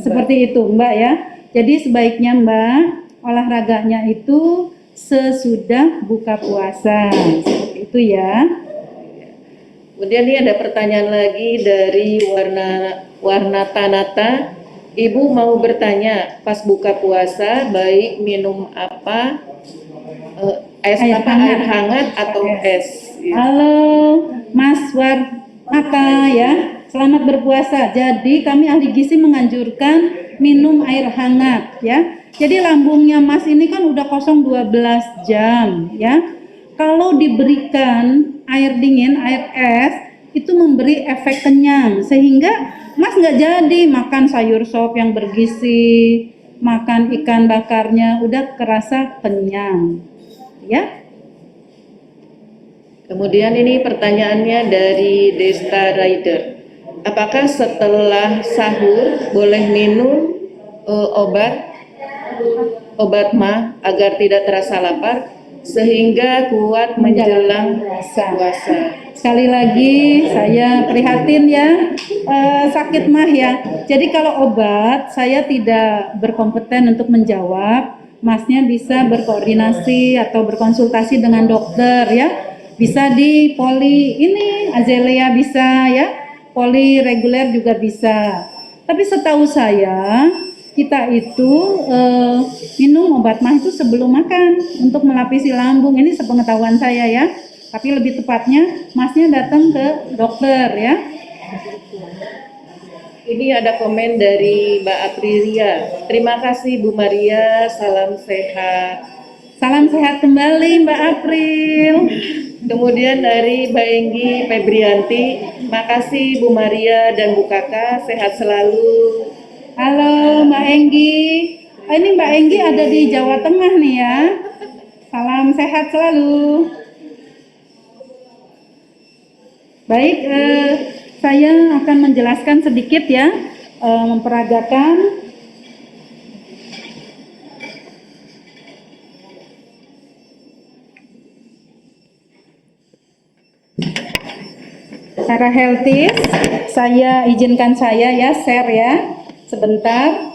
Seperti itu Mbak ya. Jadi sebaiknya Mbak olahraganya itu sesudah buka puasa, seperti itu ya. Kemudian ini ada pertanyaan lagi dari Warna Tanata. Ibu mau bertanya, pas buka puasa baik minum apa Es Air apa? hangat. Air hangat atau es? Ya. Halo Mas Warmata ya, selamat berpuasa. Jadi kami ahli gizi menganjurkan minum air hangat ya. Jadi lambungnya Mas ini kan udah kosong 12 jam ya. Kalau diberikan air dingin, air es, itu memberi efek kenyang sehingga Mas nggak jadi makan sayur sop yang bergizi, makan ikan bakarnya, udah kerasa kenyang ya. Kemudian ini pertanyaannya dari Desta Rider. Apakah setelah sahur boleh minum obat mah agar tidak terasa lapar sehingga kuat menjelang puasa? Sekali lagi saya prihatin ya, sakit mah ya. Jadi kalau obat saya tidak berkompeten untuk menjawab. Masnya bisa berkoordinasi atau berkonsultasi dengan dokter ya. Bisa di poli ini Azalea bisa ya, poli reguler juga bisa. Tapi setahu saya kita itu minum obat mah itu sebelum makan untuk melapisi lambung. Ini sepengetahuan saya ya. Tapi lebih tepatnya Masnya datang ke dokter ya. Ini ada komen dari Mbak Aprilia. Terima kasih Bu Maria, salam sehat. Salam sehat kembali Mbak April. Kemudian dari Mbak Enggi Febrianti, makasih Bu Maria dan Bu Kakak, sehat selalu. Halo Mbak Enggi. Ini Mbak Enggi ada di Jawa Tengah nih ya. Salam sehat selalu. Baik, saya akan menjelaskan sedikit ya, memperagakan cara healthy. Saya izinkan saya ya share ya sebentar.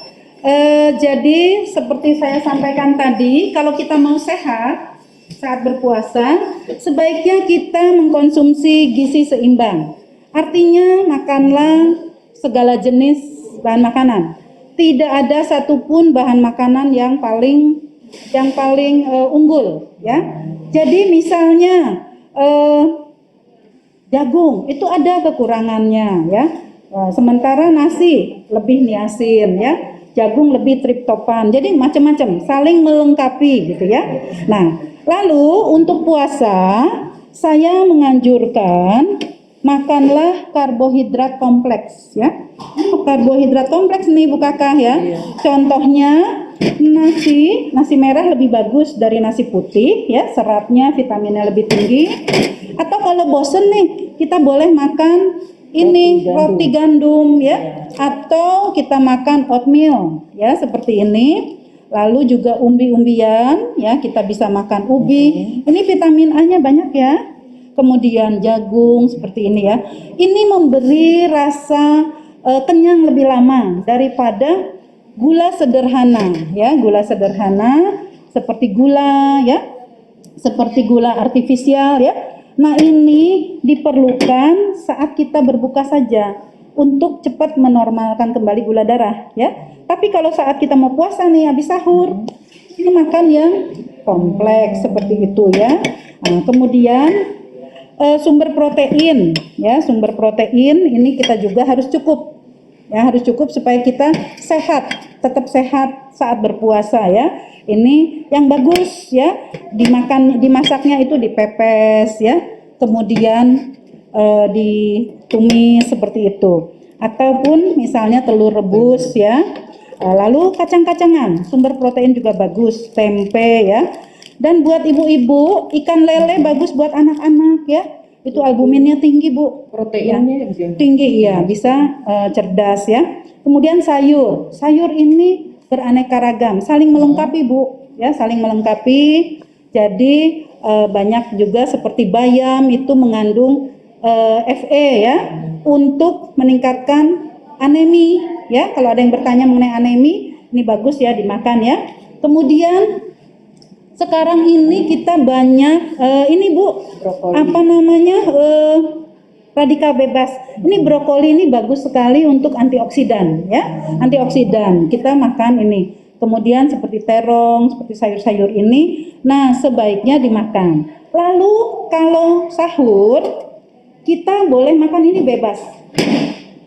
Jadi seperti saya sampaikan tadi, kalau kita mau sehat saat berpuasa, sebaiknya kita mengkonsumsi gizi seimbang. Artinya makanlah segala jenis bahan makanan. Tidak ada satupun bahan makanan yang paling unggul ya. Jadi misalnya jagung itu ada kekurangannya ya. Sementara nasi lebih niasin ya. Jagung lebih triptopan. Jadi macam-macam, saling melengkapi gitu ya. Nah, lalu untuk puasa saya menganjurkan makanlah karbohidrat kompleks ya. Karbohidrat kompleks nih Bu Kakak ya. Contohnya nasi merah lebih bagus dari nasi putih ya, seratnya, vitaminnya lebih tinggi. Atau kalau bosen nih, kita boleh makan ini roti gandum ya, atau kita makan oatmeal ya seperti ini. Lalu juga umbi-umbian ya, kita bisa makan ubi. Ini vitamin A-nya banyak ya. Kemudian jagung seperti ini ya. Ini memberi rasa kenyang lebih lama daripada gula sederhana ya, gula sederhana seperti gula ya, seperti gula artifisial ya. Nah, ini diperlukan saat kita berbuka saja untuk cepat menormalkan kembali gula darah ya. Tapi kalau saat kita mau puasa nih habis sahur, ini makan yang kompleks seperti itu ya. Nah, kemudian sumber protein ya, sumber protein ini kita juga harus cukup ya, harus cukup supaya kita sehat, tetap sehat saat berpuasa ya. Ini yang bagus ya, dimasaknya itu dipepes ya, kemudian ditumis seperti itu, ataupun misalnya telur rebus ya. Lalu kacang-kacangan, sumber protein juga bagus, tempe ya. Dan buat ibu-ibu, ikan lele bagus buat anak-anak ya. Itu albuminnya tinggi Bu. Proteinnya ya, tinggi ya, bisa cerdas ya. Kemudian sayur ini beraneka ragam, saling melengkapi Bu ya, saling melengkapi. Jadi banyak juga seperti bayam itu mengandung Fe ya, untuk meningkatkan anemi ya. Kalau ada yang bertanya mengenai anemi, ini bagus ya dimakan ya. Kemudian sekarang ini kita banyak ini Bu, brokoli. Apa namanya, radikal bebas. Ini brokoli ini bagus sekali untuk antioksidan ya, antioksidan. Kita makan ini. kemudian seperti terong, seperti sayur-sayur ini, nah sebaiknya dimakan. Lalu kalau sahur, kita boleh makan ini bebas.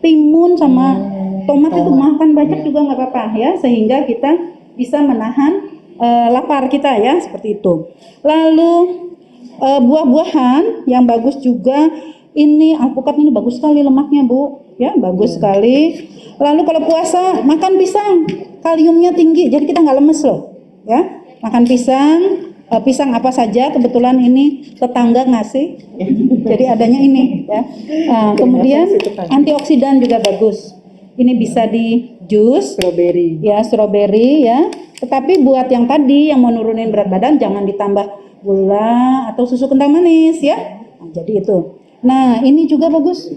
Timun sama tomat itu makan banyak juga nggak apa-apa ya, sehingga kita bisa menahan lapar kita ya, seperti itu. Lalu buah-buahan yang bagus juga, ini alpukat ini bagus sekali lemaknya Bu, ya bagus sekali. Lalu kalau puasa makan pisang, kaliumnya tinggi, jadi kita nggak lemes loh, ya. Makan pisang, pisang apa saja, kebetulan ini tetangga ngasih, jadi adanya ini, ya. Kemudian antioksidan juga bagus. Ini bisa di jus, Strawberry. ya strawberry ya. Tetapi buat yang tadi yang mau nurunin berat badan jangan ditambah gula atau susu kental manis ya. Nah, jadi itu. Nah ini juga bagus.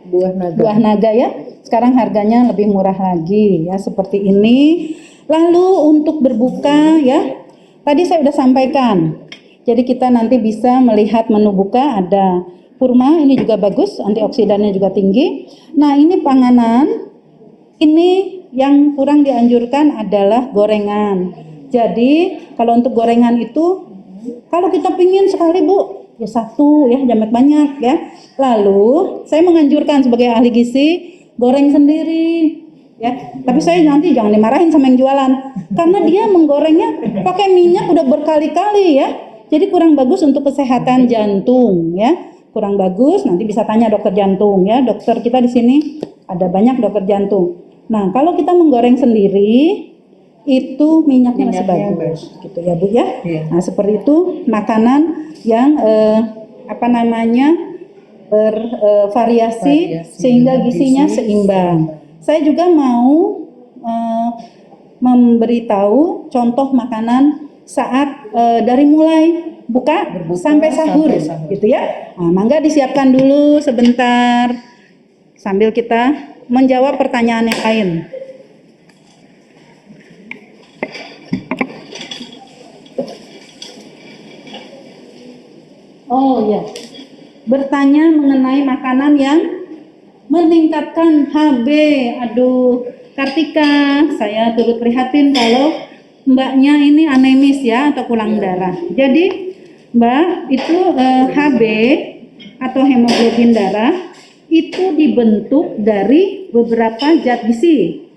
Buah naga. Buah naga ya. Sekarang harganya lebih murah lagi ya seperti ini. Lalu untuk berbuka ya. Tadi saya sudah sampaikan. Jadi kita nanti bisa melihat menu buka ada kurma, ini juga bagus, antioksidannya juga tinggi. Nah ini panganan. Ini yang kurang dianjurkan adalah gorengan. Jadi kalau untuk gorengan itu, kalau kita pingin sekali Bu, ya satu ya, jangan banyak ya. Lalu saya menganjurkan sebagai ahli gizi, goreng sendiri ya. Tapi saya nanti jangan dimarahin sama yang jualan, karena dia menggorengnya pakai minyak udah berkali-kali ya. Jadi kurang bagus untuk kesehatan jantung ya. Kurang bagus, nanti bisa tanya dokter jantung ya. Dokter kita di sini ada banyak dokter jantung. Nah, kalau kita menggoreng sendiri itu minyaknya masih bagus gitu ya Bu ya. Iya. Nah, seperti itu makanan yang bervariasi sehingga gizinya seimbang. Saya juga mau memberitahu contoh makanan saat dari mulai buka sampai sahur gitu ya. Nah, mangga disiapkan dulu sebentar sambil kita menjawab pertanyaan yang lain. Oh ya, bertanya mengenai makanan yang meningkatkan HB. Aduh, Kartika, saya turut prihatin kalau mbaknya ini anemis ya atau kurang darah. Jadi mbak itu HB atau hemoglobin darah itu dibentuk dari beberapa zat gizi.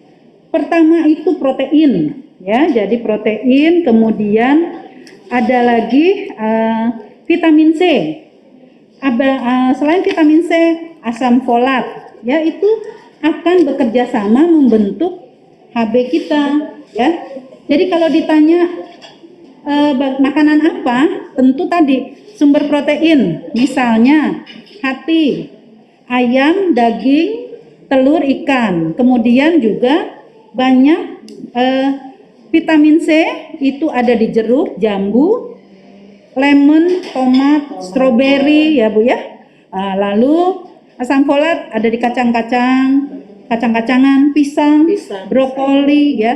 Pertama itu protein, ya. Jadi protein, kemudian ada lagi vitamin C. Selain vitamin C, asam folat, ya itu akan bekerja sama membentuk HB kita, ya. Jadi kalau ditanya makanan apa, tentu tadi sumber protein, misalnya hati, ayam, daging, telur, ikan. Kemudian juga banyak vitamin C itu ada di jeruk, jambu, lemon, tomat, stroberi ya Bu ya. Lalu asam folat ada di kacang-kacangan, pisang, brokoli ya.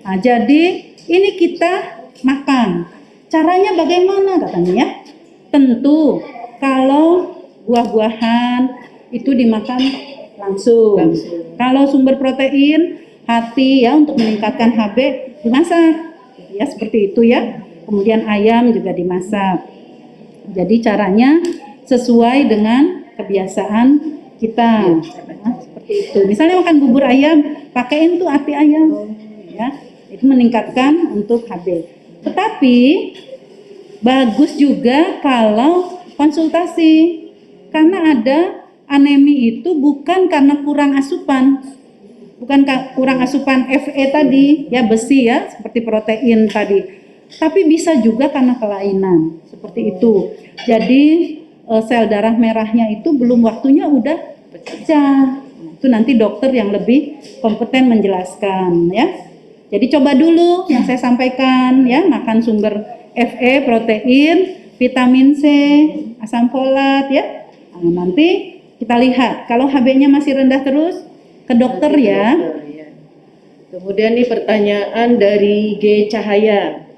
Nah, jadi ini kita makan. Caranya bagaimana katanya ya? Tentu kalau buah-buahan itu dimakan langsung. Kalau sumber protein hati ya untuk meningkatkan HB dimasak ya seperti itu ya. Kemudian ayam juga dimasak. Jadi caranya sesuai dengan kebiasaan kita. Nah, seperti itu. Misalnya makan bubur ayam, pakaiin tuh hati ayam ya. Itu meningkatkan untuk HB. Tetapi bagus juga kalau konsultasi. Karena ada anemi itu bukan karena kurang asupan, kurang asupan Fe tadi, ya besi ya, seperti protein tadi. Tapi bisa juga karena kelainan, seperti itu. Jadi sel darah merahnya itu belum waktunya udah pecah. Itu nanti dokter yang lebih kompeten menjelaskan ya. Jadi coba dulu yang saya sampaikan ya, makan sumber Fe, protein, vitamin C, asam folat ya. Nah, nanti kita lihat kalau HB-nya masih rendah terus ke dokter ya. Kemudian ini pertanyaan dari G Cahaya.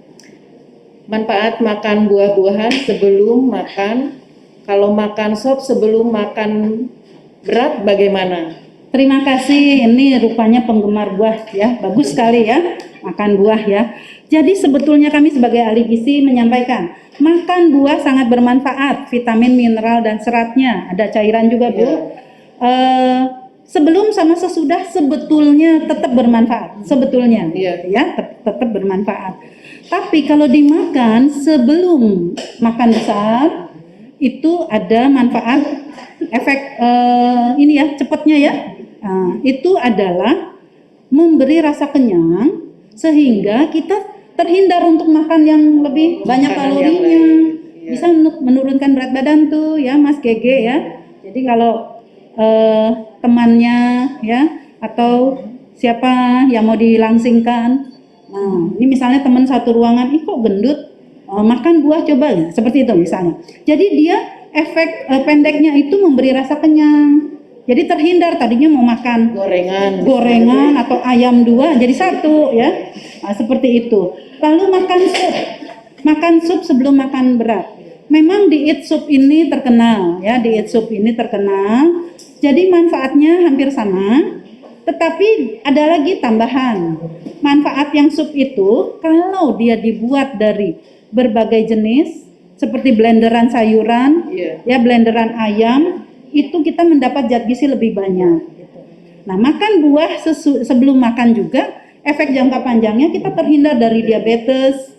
Manfaat makan buah-buahan sebelum makan. Kalau makan sop sebelum makan berat bagaimana? Terima kasih, ini rupanya penggemar buah ya, bagus sekali ya, makan buah ya. Jadi sebetulnya kami sebagai ahli gizi menyampaikan, makan buah sangat bermanfaat, vitamin, mineral, dan seratnya, ada cairan juga Bu. Sebelum sama sesudah sebetulnya tetap bermanfaat, sebetulnya ya, tetap bermanfaat. Tapi kalau dimakan sebelum makan besar, itu ada manfaat efek ini ya, cepatnya ya. Itu adalah memberi rasa kenyang sehingga kita terhindar untuk makan yang lebih banyak kalorinya. Bisa menurunkan berat badan tuh ya Mas Gege ya. Jadi kalau temannya ya atau siapa yang mau dilangsingkan, nah ini misalnya teman satu ruangan, ih kok gendut, makan buah coba ya, seperti itu misalnya. Jadi dia efek pendeknya itu memberi rasa kenyang. Jadi terhindar tadinya mau makan gorengan atau ayam 2 jadi 1 ya. Nah, seperti itu. Lalu makan sup sebelum makan berat. Memang diet sup ini terkenal ya, diet sup ini terkenal. Jadi manfaatnya hampir sama, tetapi ada lagi tambahan. Manfaat yang sup itu kalau dia dibuat dari berbagai jenis seperti blenderan sayuran, ya blenderan ayam, itu kita mendapat zat gizi lebih banyak. Nah, makan buah sebelum makan juga efek jangka panjangnya kita terhindar dari diabetes,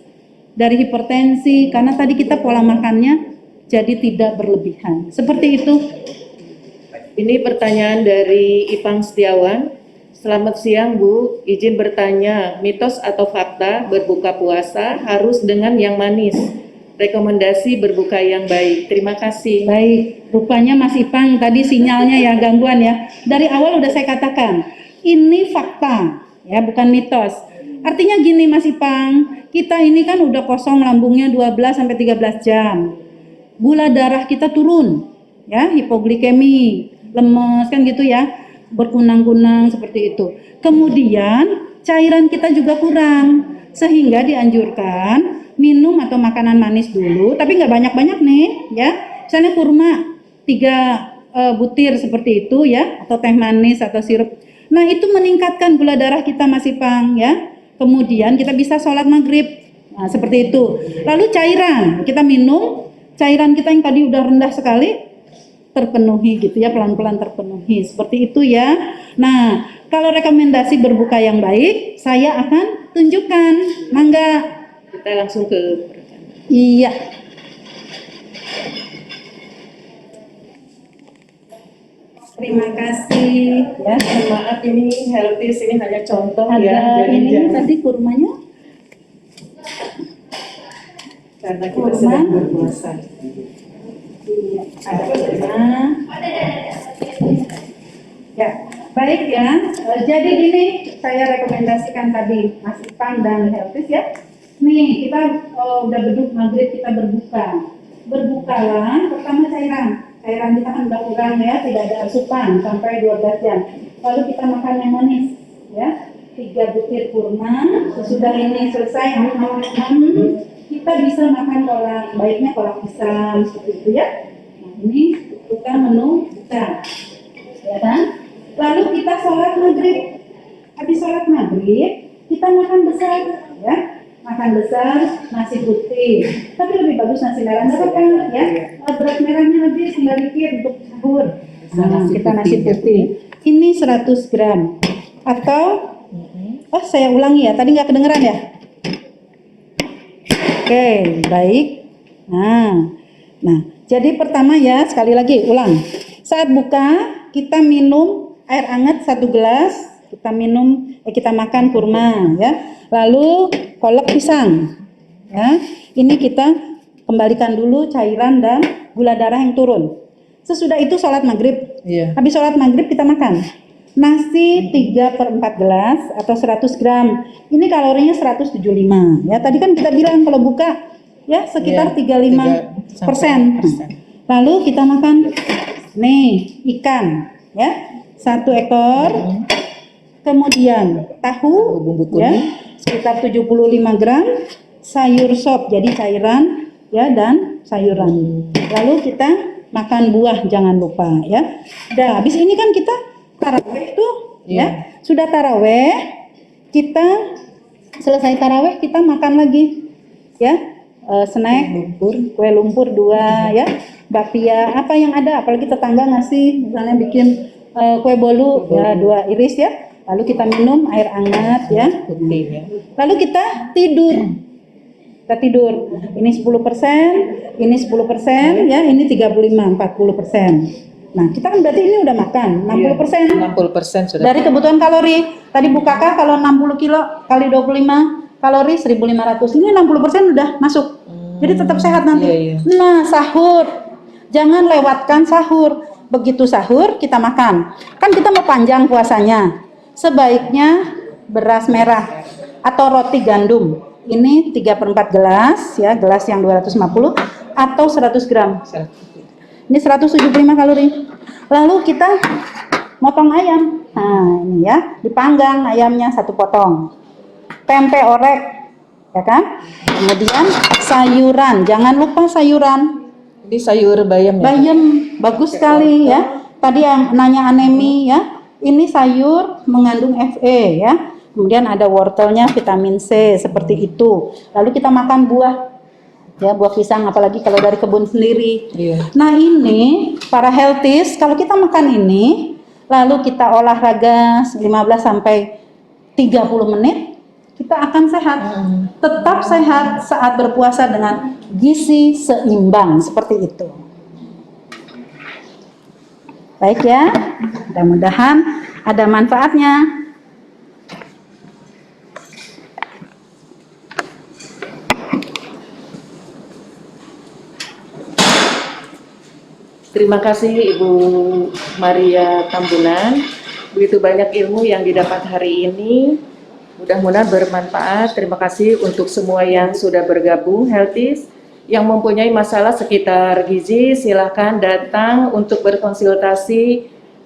dari hipertensi, karena tadi kita pola makannya jadi tidak berlebihan. Seperti itu. Ini pertanyaan dari Ipang Setiawan. Selamat siang Bu, izin bertanya, mitos atau fakta berbuka puasa harus dengan yang manis? Rekomendasi berbuka yang baik. Terima kasih. Baik, rupanya Mas Ipang tadi sinyalnya ya gangguan ya. Dari awal udah saya katakan, ini fakta ya, bukan mitos. Artinya gini Mas Ipang, kita ini kan udah kosong lambungnya 12 sampai 13 jam. Gula darah kita turun ya, hipoglikemi, lemes kan gitu ya, berkunang-kunang seperti itu. Kemudian cairan kita juga kurang, sehingga dianjurkan minum atau makanan manis dulu, tapi nggak banyak-banyak nih ya. Misalnya kurma 3 butir seperti itu ya, atau teh manis atau sirup. Nah itu meningkatkan gula darah kita Mas Ipang ya. Kemudian kita bisa sholat maghrib, nah, seperti itu. Lalu cairan kita minum, cairan kita yang tadi udah rendah sekali terpenuhi gitu ya, pelan-pelan terpenuhi seperti itu ya. Nah kalau rekomendasi berbuka yang baik saya akan tunjukkan, mangga. Kita langsung ke pertanyaan. Iya. Terima kasih ya. Maaf ini healthies, ini hanya contoh Ada ya. Jadi ini jangan, tadi kurmanya. karena kita sedang Kurma. berpuasa. Iya, ada kurma. Ya, baik ya. Jadi gini, saya rekomendasikan tadi Mas Ipang dan Helvis ya. Nih, kita udah beduk maghrib, kita berbuka. Berbukalah pertama cairan. Cairan kita kan udah kurang ya, tidak ada asupan sampai 12 jam. Lalu kita makan yang manis ya. 3 butir kurma. Sesudah ini selesai, kita bisa makan kolak, baiknya kolak pisang seperti itu ya. Nah, ini kita menu buka, ya kan? Lalu kita sholat maghrib. Habis sholat maghrib, kita makan besar, ya. Makan besar nasi putih. Tapi lebih bagus nasi merah, nggak apa-apa ya. Beras merahnya habis, tinggal dikit untuk sahur. Nah, kita nasi putih. Ini 100 gram. Atau, oh saya ulangi ya, tadi nggak kedengeran ya? Oke, baik. Nah, jadi pertama ya, sekali lagi ulang. Saat buka, kita minum air hangat 1 gelas, kita makan kurma ya. Lalu kolak pisang. Ya. Ini kita kembalikan dulu cairan dan gula darah yang turun. Sesudah itu sholat maghrib. Habis sholat maghrib kita makan nasi 3/4 gelas atau 100 gram. Ini kalorinya 175. Ya, tadi kan kita bilang kalau buka ya sekitar 35%. Lalu kita makan nih ikan ya, 1 ekor. Kemudian tahu bumbu kuning ya, sekitar 75 gram. Sayur sop jadi cairan ya dan sayuran. Lalu kita makan buah jangan lupa ya. Dah habis ini kan kita taraweh tuh, ya. Sudah taraweh, kita selesai taraweh kita makan lagi, ya. Snack, kue lumpur 2, ya. Bakpia, apa yang ada, apalagi tetangga ngasih, misalnya bikin kue bolu, ya 2 iris ya. Lalu kita minum air hangat, ya. Lalu kita tidur. Kita tidur. Ini 10%, ini 10%, ya. Ini 35, 40%. Nah, kita kan berarti ini udah makan 60%. 60% sudah. Dari kebutuhan kalori. Tadi Bu Kakak kalau 60 kilo kali 25 kalori 1.500. Ini 60% udah masuk. Jadi tetap sehat nanti. Iya. Nah, sahur. Jangan lewatkan sahur. Begitu sahur kita makan. Kan kita mau panjang puasanya. Sebaiknya beras merah atau roti gandum. Ini 3/4 gelas, ya, gelas yang 250 atau 100 gram. Ini 175 kalori. Lalu kita motong ayam. Nah, ini ya, dipanggang ayamnya 1 potong. Tempe orek, ya kan? Kemudian sayuran, jangan lupa sayuran. Ini sayur bayam ya? Bayam, bagus sekali ya. Tadi yang nanya anemi ya. Ini sayur mengandung Fe ya. Kemudian ada wortelnya, vitamin C, seperti itu. Lalu kita makan buah. Ya, buah pisang, apalagi kalau dari kebun sendiri. Iya. Nah, ini para healthies, kalau kita makan ini, lalu kita olahraga 15 sampai 30 menit, kita akan sehat. Tetap sehat saat berpuasa dengan gizi seimbang, seperti itu. Baik ya, mudah-mudahan ada manfaatnya. Terima kasih Ibu Maria Tambunan. Begitu banyak ilmu yang didapat hari ini. Mudah-mudahan bermanfaat. Terima kasih untuk semua yang sudah bergabung, Healthies. Yang mempunyai masalah sekitar gizi, silakan datang untuk berkonsultasi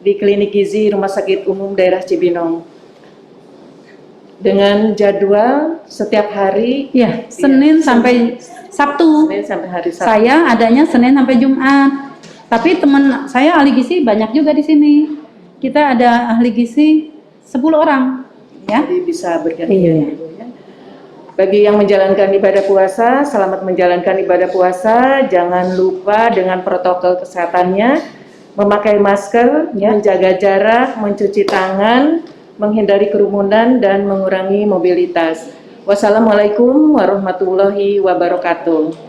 di Klinik Gizi Rumah Sakit Umum Daerah Cibinong. Dengan jadwal setiap hari. Ya, Senin sampai Sabtu. Senin sampai hari Sabtu. Saya adanya Senin sampai Jumat. Tapi teman saya ahli gizi banyak juga di sini. Kita ada ahli gizi 10 orang, ya. Jadi bisa berganti. Iya. Ya. Bagi yang menjalankan ibadah puasa, selamat menjalankan ibadah puasa. Jangan lupa dengan protokol kesehatannya, memakai masker, Ya. menjaga jarak, mencuci tangan, menghindari kerumunan dan mengurangi mobilitas. Wassalamualaikum warahmatullahi wabarakatuh.